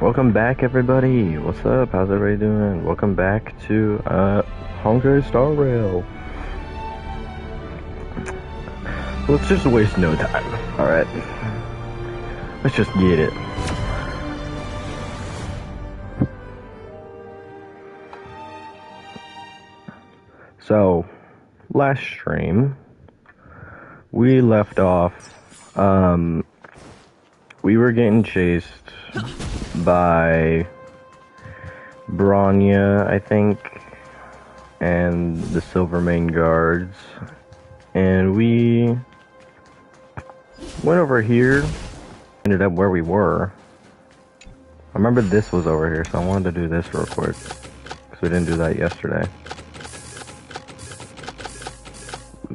Welcome back, everybody. What's up? How's everybody doing? Welcome back to Honkai Star Rail. Let's just waste no time. Alright. Let's just get it. So, last stream, we left off, we were getting chased by Bronya, I think, and the Silvermane guards, and we went over here, ended up where we were. I remember this was over here, so I wanted to do this real quick, because we didn't do that yesterday.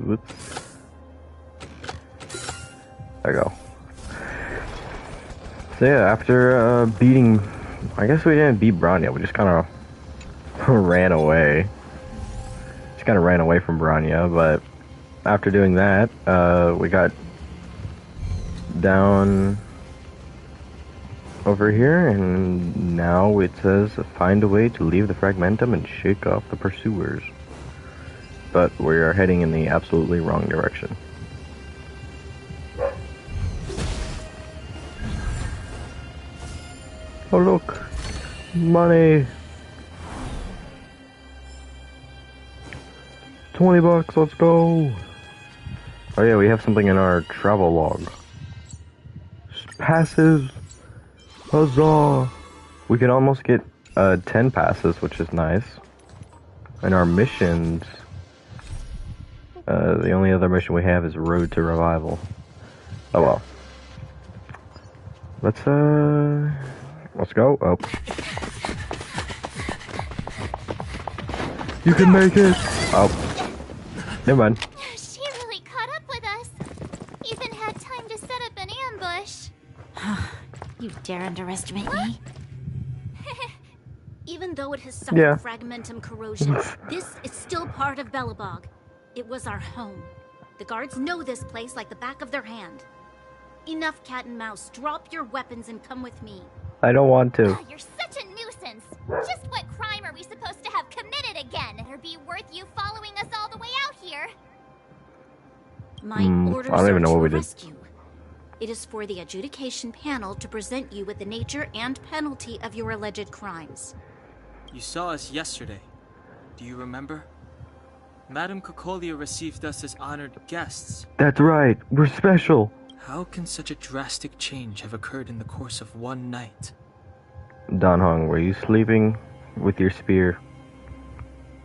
Oops. There we go. So yeah, after beating, I guess we didn't beat Bronya, we just kind of ran away. Just kind of ran away from Bronya, but after doing that, we got down over here, and now it says find a way to leave the fragmentum and shake off the pursuers. But we are heading in the absolutely wrong direction. Oh look, money. 20 bucks, let's go. Oh yeah, we have something in our travel log. Passes. Huzzah. We can almost get 10 passes, which is nice. And our missions, the only other mission we have is Road to Revival. Oh well. Let's go. Oh. You can make it! Oh. Never mind. She really caught up with us. Even had time to set up an ambush. You dare underestimate me? Even though it has suffered fragmentum corrosion, this is still part of Belobog. It was our home. The guards know this place like the back of their hand. Enough cat and mouse. Drop your weapons and come with me. I don't want to. You're such a nuisance. Just what crime are we supposed to have committed again? It'd be worth you following us all the way out here. My orders I don't even know are what we to did. rescue. It is for the adjudication panel to present you with the nature and penalty of your alleged crimes. You saw us yesterday. Do you remember? Madame Cocolia received us as honored guests. That's right, we're special. How can such a drastic change have occurred in the course of one night? Don Hong, were you sleeping with your spear?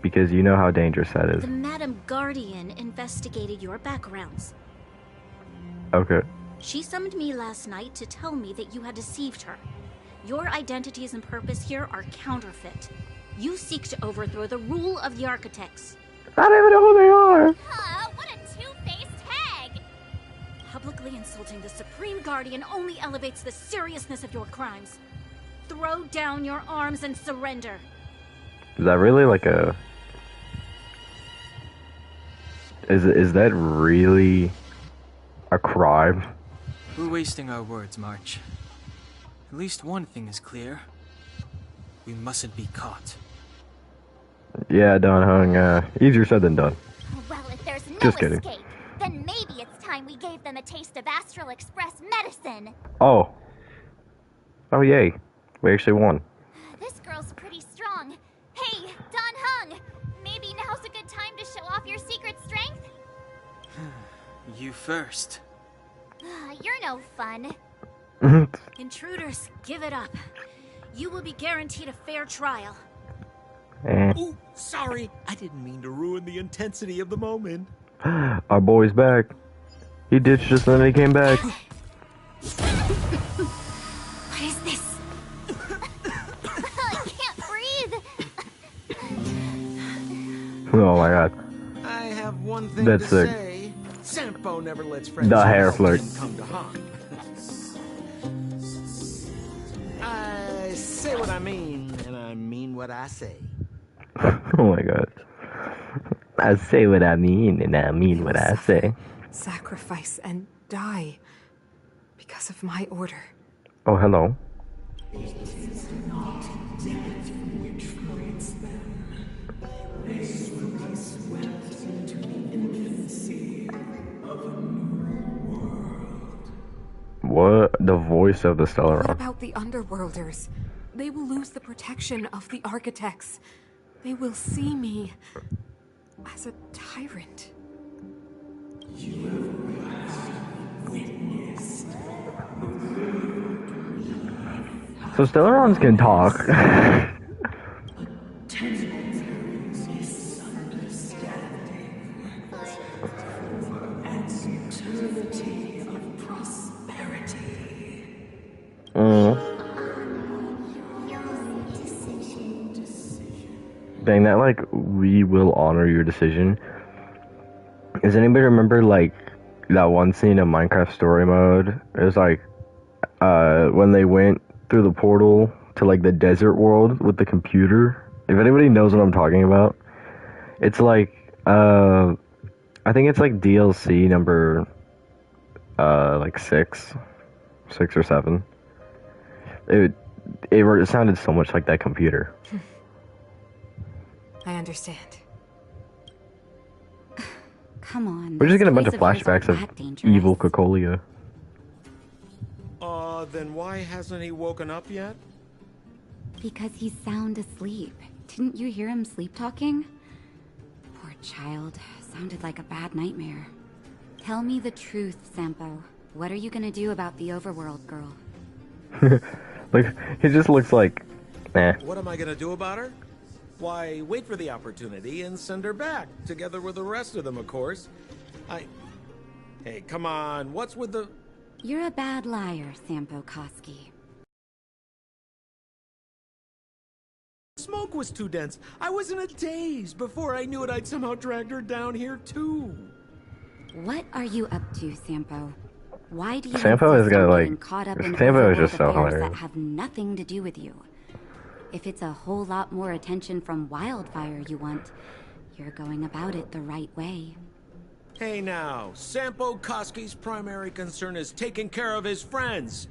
Because you know how dangerous that is. The Madame Guardian investigated your backgrounds. Okay. She summoned me last night to tell me that you had deceived her. Your identities and purpose here are counterfeit. You seek to overthrow the rule of the architects. I don't even know who they are. What a two-faced hag! Publicly insulting the Supreme Guardian only elevates the seriousness of your crimes. Throw down your arms and surrender. Is that really like a... Is that really a crime? We're wasting our words, March. At least one thing is clear. We mustn't be caught. Yeah, Don Hung, easier said than done. Well, if there's no Just kidding. escape, then maybe it's time we gave them a taste of Astral Express medicine. Oh. Oh, yay. We actually won. This girl's pretty strong. Hey, Don Hung, maybe now's a good time to show off your secret strength? You first. You're no fun. Intruders, give it up. You will be guaranteed a fair trial. Ooh, sorry. I didn't mean to ruin the intensity of the moment. Our boy's back. He ditched us and then he came back. What is this? I can't breathe. Oh my god. I have one thing That's to sick. say. Sampo never lets friends The hair who flirt. didn't come to harm. I say what I mean, and I mean what I say. Oh my god. I say what I mean and I mean what I say. Sacrifice and die because of my order. Oh, hello. What? The voice of the What Stellaron. about the Underworlders? They will lose the protection of the Architects. They will see me as a tyrant. So Stellarons can talk. Dang, that like, we will honor your decision. Does anybody remember like that one scene in Minecraft story mode? It was like when they went through the portal to like the desert world with the computer. If anybody knows what I'm talking about, it's like I think it's like DLC number like six or seven. It sounded so much like that computer. I understand. Come on. We're just getting a bunch these of toys aren't flashbacks of that dangerous. evil Cocolia. Then why hasn't he woken up yet? Because he's sound asleep. Didn't you hear him sleep talking? Poor child. Sounded like a bad nightmare. Tell me the truth, Sampo. What are you gonna do about the overworld girl? Like, he just looks like, eh. What am I gonna do about her? Why, wait for the opportunity and send her back, together with the rest of them, of course. Hey, come on, what's with the... You're a bad liar, Sampo Koski. Smoke was too dense. I was in a daze. Before I knew it, I'd somehow dragged her down here, too. What are you up to, Sampo? Why do you Sampo is insist on gonna, getting like, caught up in Sampo is overworld just so affairs hilarious. that have nothing to do with you? If it's a whole lot more attention from Wildfire you want, you're going about it the right way. Hey now, Sampo Koski's primary concern is taking care of his friends.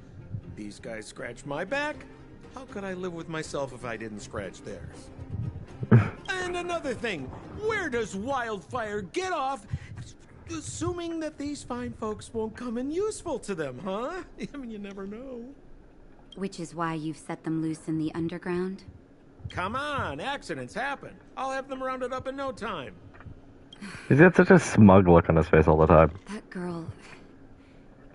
These guys scratch my back. How could I live with myself if I didn't scratch theirs? And another thing, where does Wildfire get off assuming that these fine folks won't come in useful to them, huh? I mean, you never know. Which is why you've set them loose in the underground? Come on, accidents happen. I'll have them rounded up in no time. He's got such a smug look on his face all the time. That girl...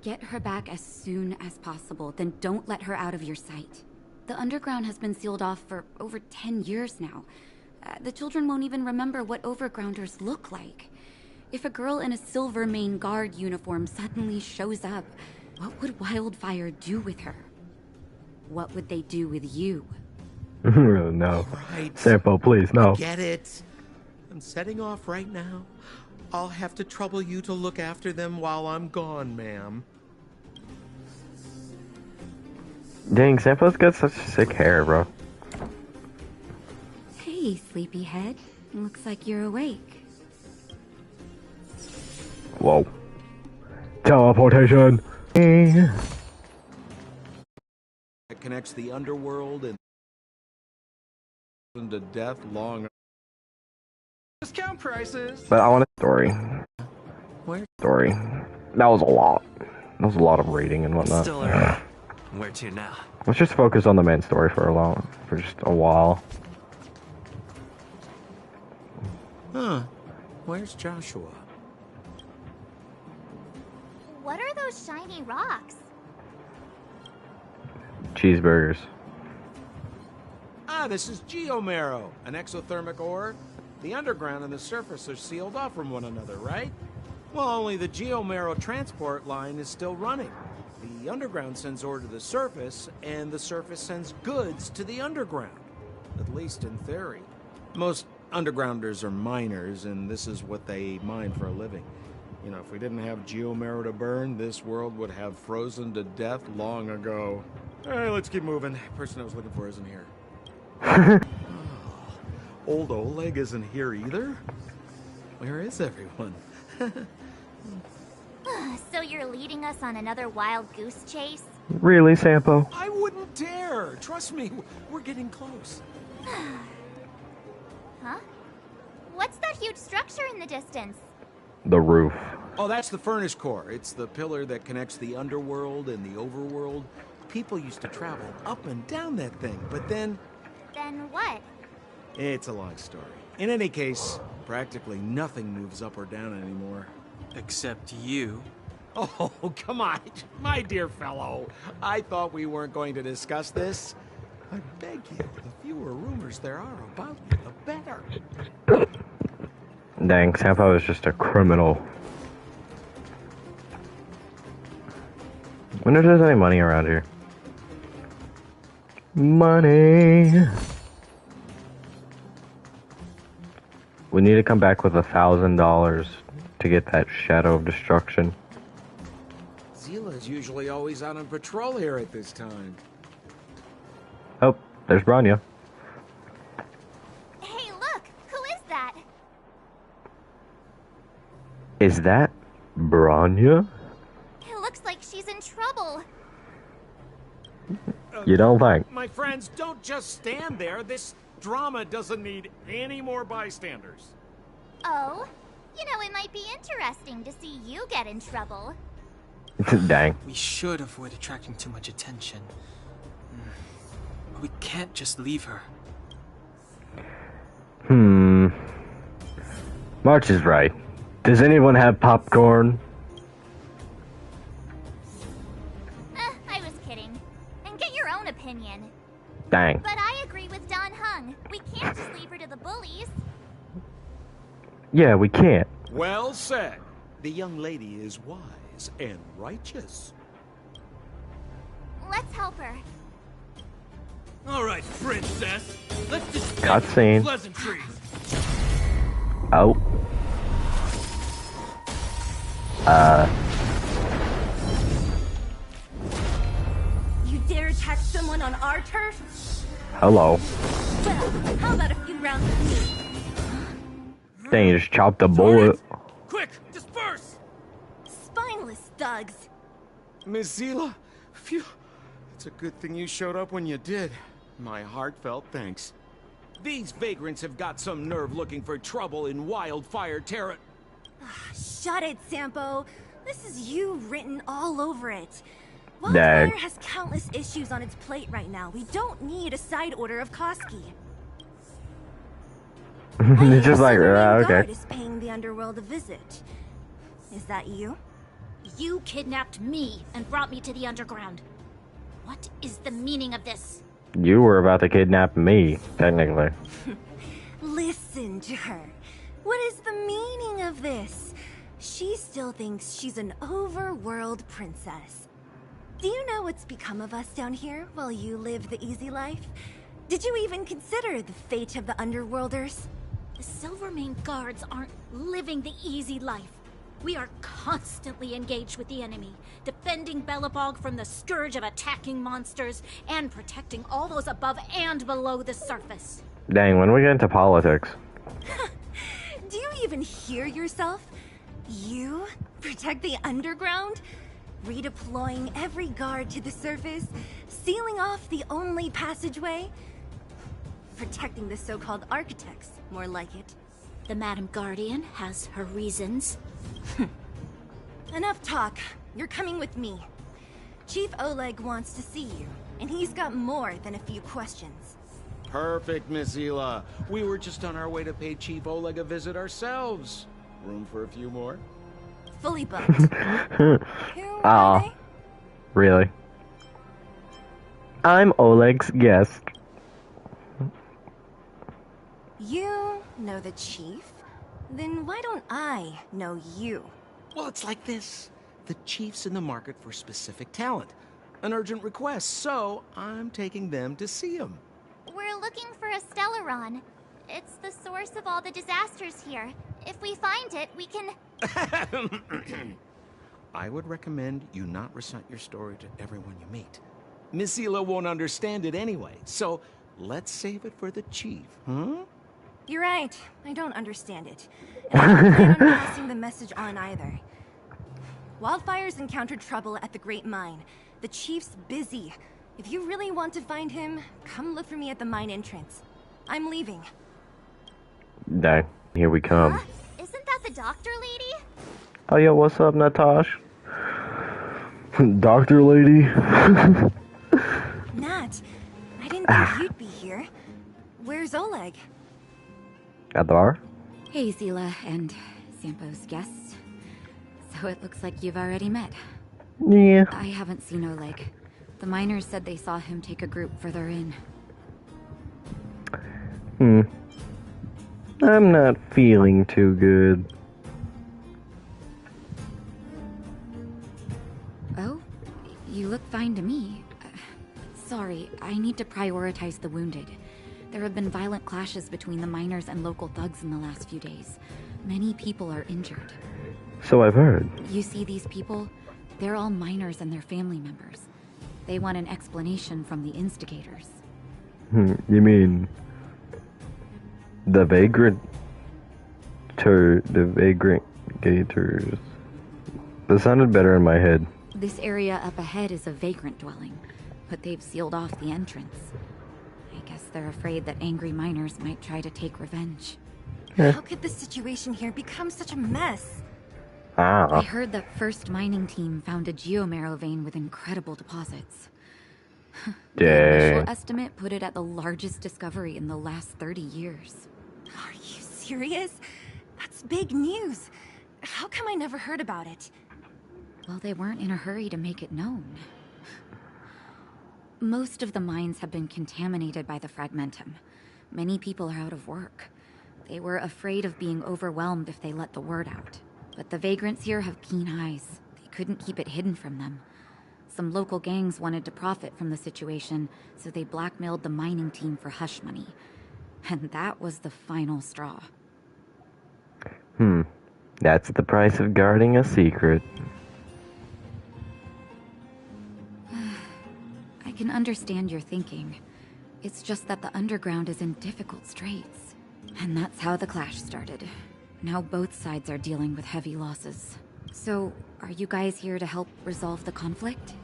Get her back as soon as possible, then don't let her out of your sight. The underground has been sealed off for over 10 years now. The children won't even remember what overgrounders look like. If a girl in a silver main guard uniform suddenly shows up, what would Wildfire do with her? What would they do with you? No. Right. Sampo, please, no. Get it. I'm setting off right now. I'll have to trouble you to look after them while I'm gone, ma'am. Dang, Sampo's got such sick hair, bro. Hey, sleepyhead. Looks like you're awake. Whoa. Teleportation! It connects the underworld and to death long. Discount prices. But I want a story. Where? Story. That was a lot. That was a lot of rating and whatnot. Still early. Where to now? Let's just focus on the main story for just a while. Huh. Where's Joshua? What are those shiny rocks? Cheeseburgers. Ah, this is geomarrow, an exothermic ore. The underground and the surface are sealed off from one another, right? Well, only the geomarrow transport line is still running. The underground sends ore to the surface, and the surface sends goods to the underground. At least in theory. Most undergrounders are miners, and this is what they mine for a living. You know, if we didn't have geomarrow to burn, this world would have frozen to death long ago. Alright, let's keep moving. The person I was looking for isn't here. Oh, old Oleg isn't here either? Where is everyone? So you're leading us on another wild goose chase? Really, Sampo? I wouldn't dare! Trust me, we're getting close. Huh? What's that huge structure in the distance? The roof. Oh, that's the furnace core. It's the pillar that connects the underworld and the overworld. People used to travel up and down that thing, but then... Then what? It's a long story. In any case, practically nothing moves up or down anymore. Except you. Oh, come on, my dear fellow. I thought we weren't going to discuss this. I beg you, the fewer rumors there are about you, the better. Dang, Sampo is just a criminal. Wonder if there's any money around here. Money. We need to come back with $1,000 to get that Shadow of Destruction. Zila's usually always out on patrol here at this time. Oh, there's Bronya. Hey, look! Who is that? Is that Bronya? It looks like she's in trouble. You don't think? My friends, don't just stand there. This drama doesn't need any more bystanders. Oh? You know, it might be interesting to see you get in trouble. Dang. We should avoid attracting too much attention. We can't just leave her. March is right. Does anyone have popcorn? I was kidding. And get your own opinion. Dang. But I agree with Don Hung. We can't just leave her to the bullies. Yeah, we can't. Well said. The young lady is wise and righteous. Let's help her. All right, princess. Let's just Cutscene. pleasantries. Oh. You dare attack someone on our turf? Hello. Well, how about a few rounds with me? Dang, you just chopped the bullet. Quick, disperse! Spineless thugs. Miss Zila, phew. It's a good thing you showed up when you did. My heartfelt thanks. These vagrants have got some nerve looking for trouble in Wildfire Terra. Shut it, Sampo. This is you written all over it. Dang. Wildfire has countless issues on its plate right now. We don't need a side order of Koski. It's just like, Guard okay. is paying the underworld a visit. Is that you? You kidnapped me and brought me to the underground. What is the meaning of this? You were about to kidnap me, technically. Listen to her. What is the meaning of this? She still thinks she's an overworld princess. Do you know what's become of us down here while you live the easy life? Did you even consider the fate of the underworlders? The Silvermane guards aren't living the easy life. We are constantly engaged with the enemy, defending Belobog from the scourge of attacking monsters, and protecting all those above and below the surface. Dang, when we get into politics. Do you even hear yourself? You protect the underground? Redeploying every guard to the surface? Sealing off the only passageway? Protecting the so-called architects, more like it. The Madam Guardian has her reasons. Enough talk. You're coming with me. Chief Oleg wants to see you, and he's got more than a few questions. Perfect, Miss Zila. We were just on our way to pay Chief Oleg a visit ourselves. Room for a few more? Fully booked. Who Aw. are they? Really? I'm Oleg's guest. You know the chief? Then why don't I know you? Well, it's like this. The chief's in the market for specific talent. An urgent request, so I'm taking them to see him. We're looking for a Stellaron. It's the source of all the disasters here. If we find it, we can... I would recommend you not recite your story to everyone you meet. Miss Zila won't understand it anyway, so let's save it for the chief, huh? You're right. I don't understand it. And I don't plan on passing the message on either. Wildfire's encountered trouble at the Great Mine. The chief's busy. If you really want to find him, come look for me at the mine entrance. I'm leaving. Dang, here we come. Isn't that the doctor lady? Oh yeah, what's up, Natash? Doctor lady? Nat, I didn't think you'd be here. Where's Oleg? At the bar? Hey, Zila and Sampo's guests. So it looks like you've already met. Yeah. I haven't seen Oleg. The miners said they saw him take a group further in. I'm not feeling too good. Oh? You look fine to me. Sorry, I need to prioritize the wounded. There have been violent clashes between the miners and local thugs in the last few days. Many people are injured. So I've heard. You see these people? They're all miners and their family members. They want an explanation from the instigators. You mean the vagrant gators? That sounded better in my head. This area up ahead is a vagrant dwelling, but they've sealed off the entrance. I guess they're afraid that angry miners might try to take revenge. How could the situation here become such a mess? I heard that first mining team found a geomarrow vein with incredible deposits. The initial estimate put it at the largest discovery in the last 30 years. Are you serious? That's big news. How come I never heard about it? Well, they weren't in a hurry to make it known. Most of the mines have been contaminated by the fragmentum. Many people are out of work. They were afraid of being overwhelmed if they let the word out. But the vagrants here have keen eyes. They couldn't keep it hidden from them. Some local gangs wanted to profit from the situation, so they blackmailed the mining team for hush money. And that was the final straw. That's the price of guarding a secret. I can understand your thinking. It's just that the underground is in difficult straits. And that's how the clash started. Now both sides are dealing with heavy losses. So, are you guys here to help resolve the conflict?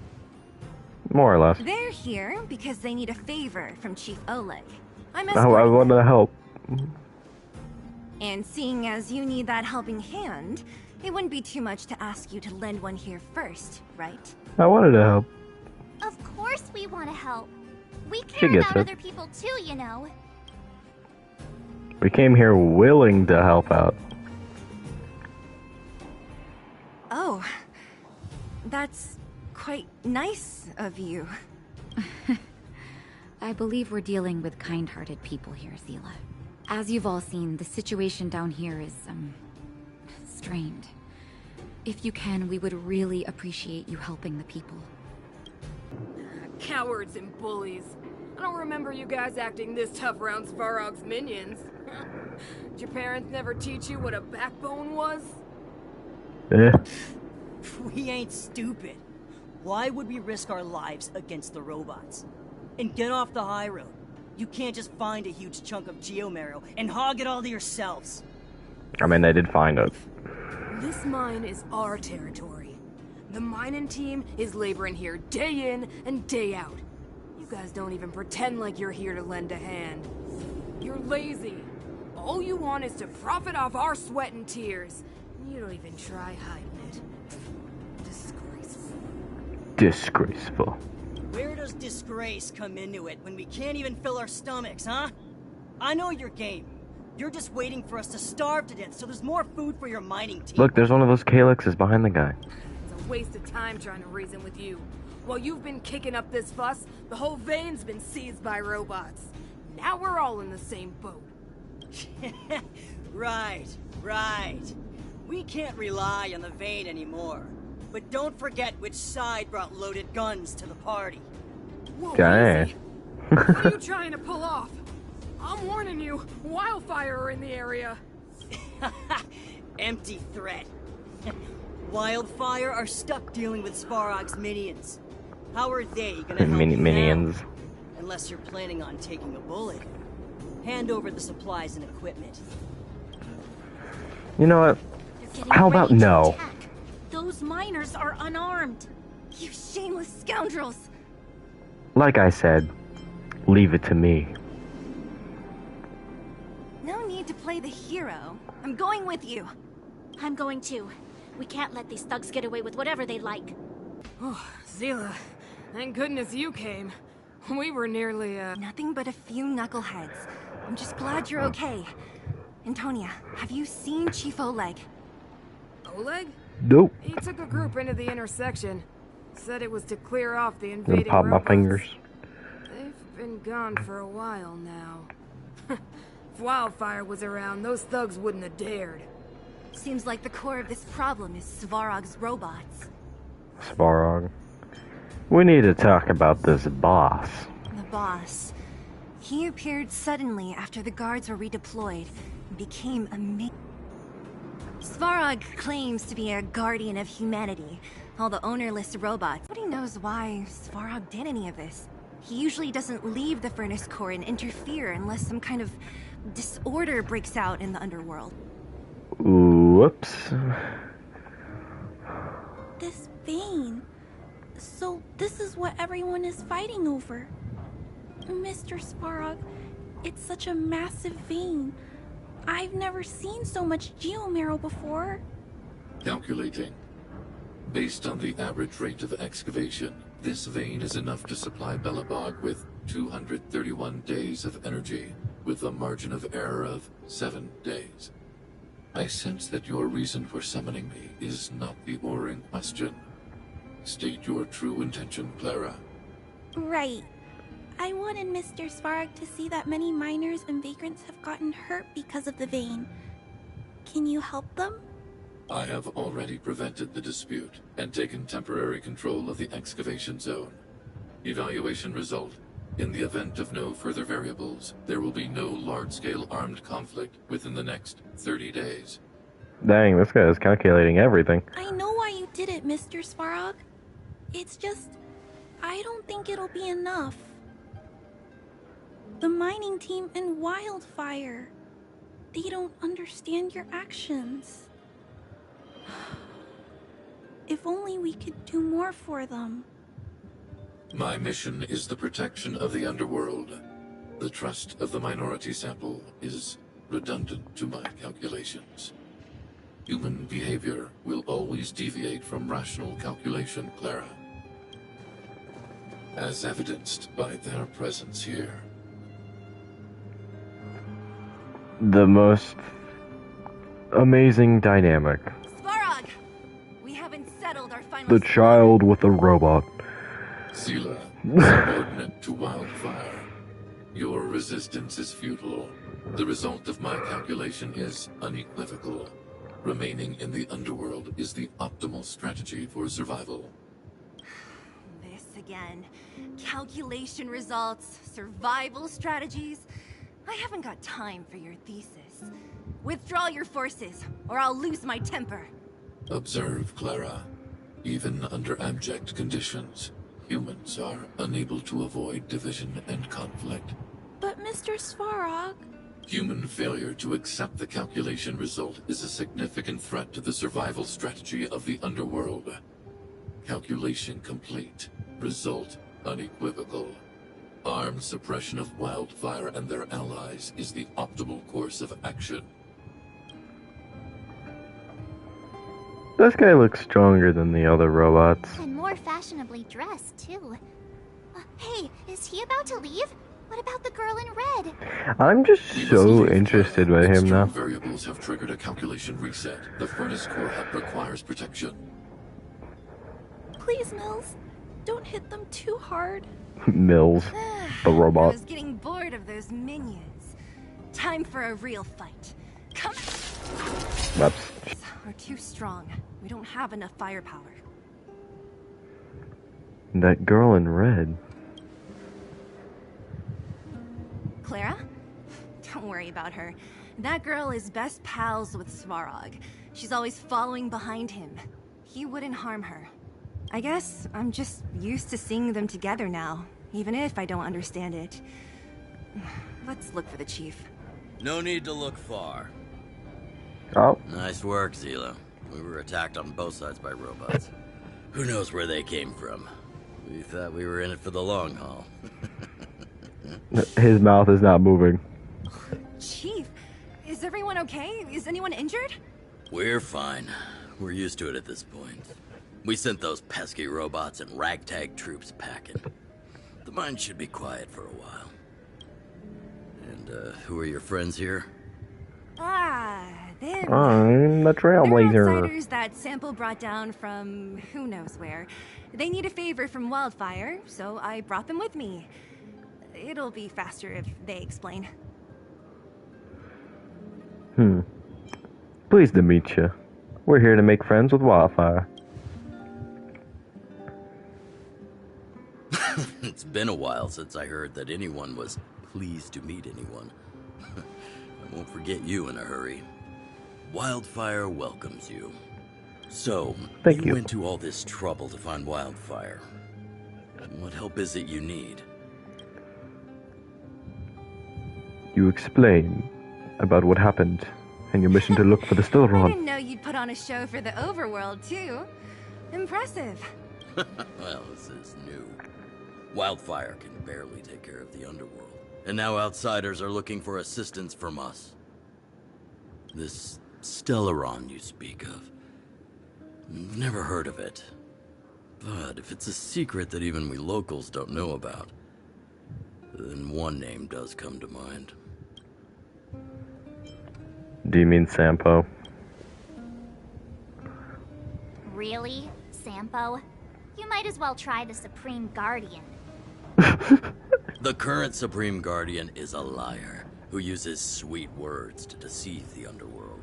More or less. They're here because they need a favor from Chief Oleg. I want to help. And seeing as you need that helping hand, it wouldn't be too much to ask you to lend one here first, right? I wanted to help. Of course we want to help. We She care gets about it. other people too, you know. We came here willing to help out. Oh, that's quite nice of you. I believe we're dealing with kind-hearted people here, Zila. As you've all seen, the situation down here is, strained. If you can, we would really appreciate you helping the people. Cowards and bullies. I don't remember you guys acting this tough around Svarog's minions. Did your parents never teach you what a backbone was? Eh. We ain't stupid. Why would we risk our lives against the robots? And get off the high road. You can't just find a huge chunk of geomarrow and hog it all to yourselves. I mean, they did find it. This mine is our territory. The mining team is laboring here day in and day out. You guys don't even pretend like you're here to lend a hand. You're lazy. All you want is to profit off our sweat and tears. You don't even try hiding it. Disgraceful. Disgraceful. Where does disgrace come into it when we can't even fill our stomachs, huh? I know your game. You're just waiting for us to starve to death so there's more food for your mining team. Look, there's one of those Calyxes behind the guy. It's a waste of time trying to reason with you. While you've been kicking up this fuss, the whole vein's been seized by robots. Now we're all in the same boat. Right. We can't rely on the vein anymore. But don't forget which side brought loaded guns to the party. Whoa, Dang. easy. What are you trying to pull off? I'm warning you, wildfire are in the area. Empty threat. Wildfire are stuck dealing with Svarog's minions. How are they gonna help you Minions. now? Unless you're planning on taking a bullet. Hand over the supplies and equipment. You know what? They're getting How about ready to no? attack. Those miners are unarmed. You shameless scoundrels! Like I said, leave it to me. No need to play the hero. I'm going with you. I'm going too. We can't let these thugs get away with whatever they like. Oh, Zila, thank goodness you came. We were nearly, Nothing but a few knuckleheads. I'm just glad you're okay. Antonia, have you seen Chief Oleg? Oleg? Nope. He took a group into the intersection. Said it was to clear off the Gonna invading pop my robots. fingers. They've been gone for a while now. If Wildfire was around, those thugs wouldn't have dared. Seems like the core of this problem is Svarog's robots. Svarog. We need to talk about this boss. The boss. He appeared suddenly after the guards were redeployed and became a Svarog claims to be a guardian of humanity, all the ownerless robots. Nobody knows why Svarog did any of this. He usually doesn't leave the furnace core and interfere unless some kind of disorder breaks out in the underworld. Whoops. This vein. So this is what everyone is fighting over. Mr. Svarog, it's such a massive vein. I've never seen so much geomarrow before. Calculating. Based on the average rate of excavation, this vein is enough to supply Belobog with 231 days of energy, with a margin of error of 7 days. I sense that your reason for summoning me is not the ore in question. State your true intention, Clara. Right. I wanted Mr. Svarog to see that many miners and vagrants have gotten hurt because of the vein. Can you help them? I have already prevented the dispute and taken temporary control of the excavation zone. Evaluation result. In the event of no further variables, there will be no large-scale armed conflict within the next 30 days. Dang, this guy is calculating everything. I know why you did it, Mr. Svarog. It's just, I don't think it'll be enough. The mining team and Wildfire, they don't understand your actions. If only we could do more for them. My mission is the protection of the underworld. The trust of the minority sample is redundant to my calculations. Human behavior will always deviate from rational calculation, Clara. As evidenced by their presence here. The most amazing dynamic. Svarog! We haven't settled our final The child with the robot. Zila, subordinate to Wildfire. Your resistance is futile. The result of my calculation is unequivocal. Remaining in the underworld is the optimal strategy for survival. This again. Calculation results, survival strategies. I haven't got time for your thesis. Withdraw your forces, or I'll lose my temper. Observe, Clara. Even under abject conditions, humans are unable to avoid division and conflict. But Mr. Svarog... Human failure to accept the calculation result is a significant threat to the survival strategy of the underworld. Calculation complete. Result unequivocal. Armed suppression of Wildfire and their allies is the optimal course of action. This guy looks stronger than the other robots. And more fashionably dressed, too. Hey, is he about to leave? What about the girl in red? I'm just so interested by him now. Variables have triggered a calculation reset. The furnace core hub requires protection. Please, Mills, don't hit them too hard. Mills, the robot. I was getting bored of those minions. Time for a real fight. Come on! We're too strong. We don't have enough firepower. That girl in red. Clara? Don't worry about her. That girl is best pals with Svarog. She's always following behind him. He wouldn't harm her. I guess I'm just used to seeing them together now, even if I don't understand it. Let's look for the chief. No need to look far. Oh. Nice work, Zila. We were attacked on both sides by robots. Who knows where they came from? We thought we were in it for the long haul. His mouth is not moving. Chief, is everyone okay? Is anyone injured? We're fine. We're used to it at this point. We sent those pesky robots and ragtag troops packing. The mine should be quiet for a while. And, who are your friends here? Them. I'm the Trailblazer. They're outsiders that Sample brought down from who knows where. They need a favor from Wildfire, so I brought them with me. It'll be faster if they explain. Pleased to meet you. We're here to make friends with Wildfire. It's been a while since I heard that anyone was pleased to meet anyone. I won't forget you in a hurry. Wildfire welcomes you. So, Thank you. Went to all this trouble to find Wildfire. What help is it you need? You explain about what happened and your mission to look for the I Stellaron. didn't know you'd put on a show for the overworld, too. Impressive. Well, this is new. Wildfire can barely take care of the underworld. And now outsiders are looking for assistance from us. This Stellaron you speak of. Never heard of it. But if it's a secret that even we locals don't know about, then one name does come to mind. Do you mean Sampo? Really? Sampo? You might as well try the Supreme Guardian. The current Supreme Guardian is a liar who uses sweet words to deceive the underworld.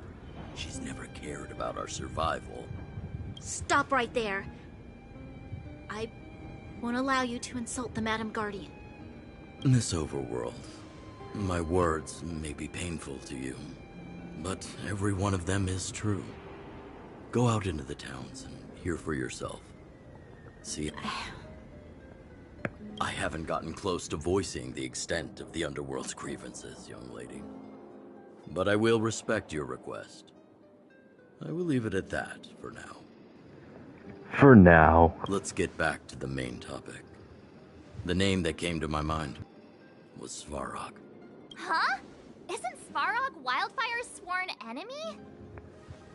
She's never cared about our survival. Stop right there. I won't allow you to insult the Madam Guardian. In this overworld, my words may be painful to you, but every one of them is true. Go out into the towns and hear for yourself. See, I haven't gotten close to voicing the extent of the underworld's grievances, young lady. But I will respect your request. I will leave it at that for now. For now. Let's get back to the main topic. The name that came to my mind was Svarog. Huh? Isn't Svarog Wildfire's sworn enemy?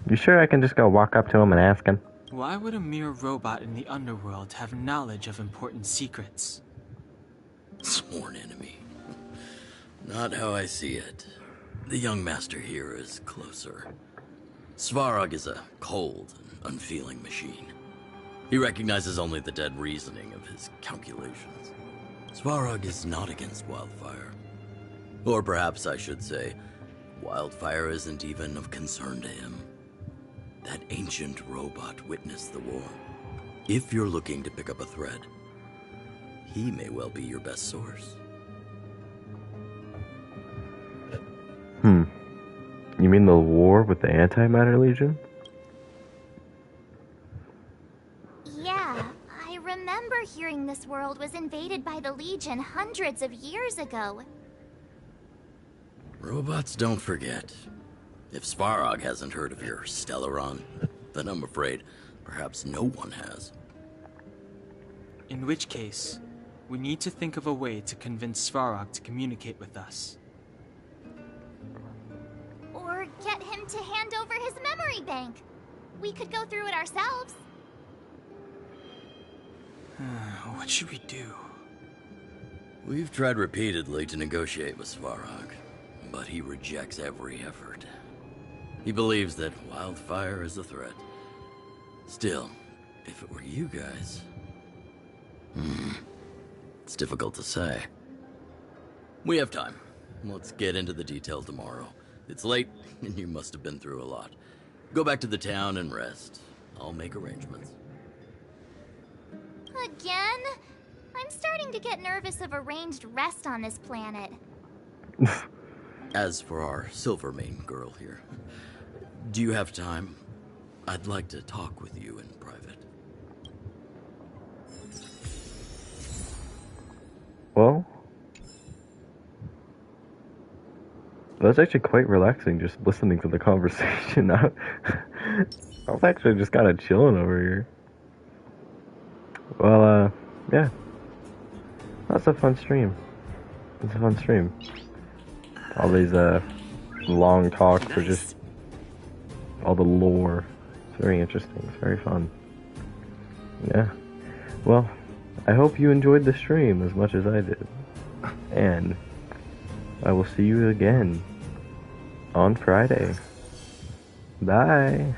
You sure I can just go walk up to him and ask him? Why would a mere robot in the underworld have knowledge of important secrets? Sworn enemy. Not how I see it. The young master here is closer. Svarog is a cold and unfeeling machine. He recognizes only the dead reasoning of his calculations. Svarog is not against Wildfire. Or perhaps I should say, Wildfire isn't even of concern to him. That ancient robot witnessed the war. If you're looking to pick up a thread, he may well be your best source. You mean the war with the Antimatter Legion? Yeah, I remember hearing this world was invaded by the Legion hundreds of years ago. Robots don't forget. If Svarog hasn't heard of your Stellaron, then I'm afraid perhaps no one has. In which case, we need to think of a way to convince Svarog to communicate with us. Or get him to hand over his memory bank. We could go through it ourselves. What should we do? We've tried repeatedly to negotiate with Svarog, but he rejects every effort. He believes that Wildfire is a threat. Still, if it were you guys... it's difficult to say. We have time. Let's get into the details tomorrow. It's late, and you must have been through a lot. Go back to the town and rest. I'll make arrangements. Again? I'm starting to get nervous of arranged rest on this planet. As for our Silvermane girl here, do you have time? I'd like to talk with you in private. Well, that's actually quite relaxing just listening to the conversation. I was actually just kind of chilling over here. Well, yeah. That's a fun stream. It's a fun stream. All these, long talks for just all the lore. It's very interesting. It's very fun. Yeah. Well, I hope you enjoyed the stream as much as I did. And I will see you again on Friday. Bye.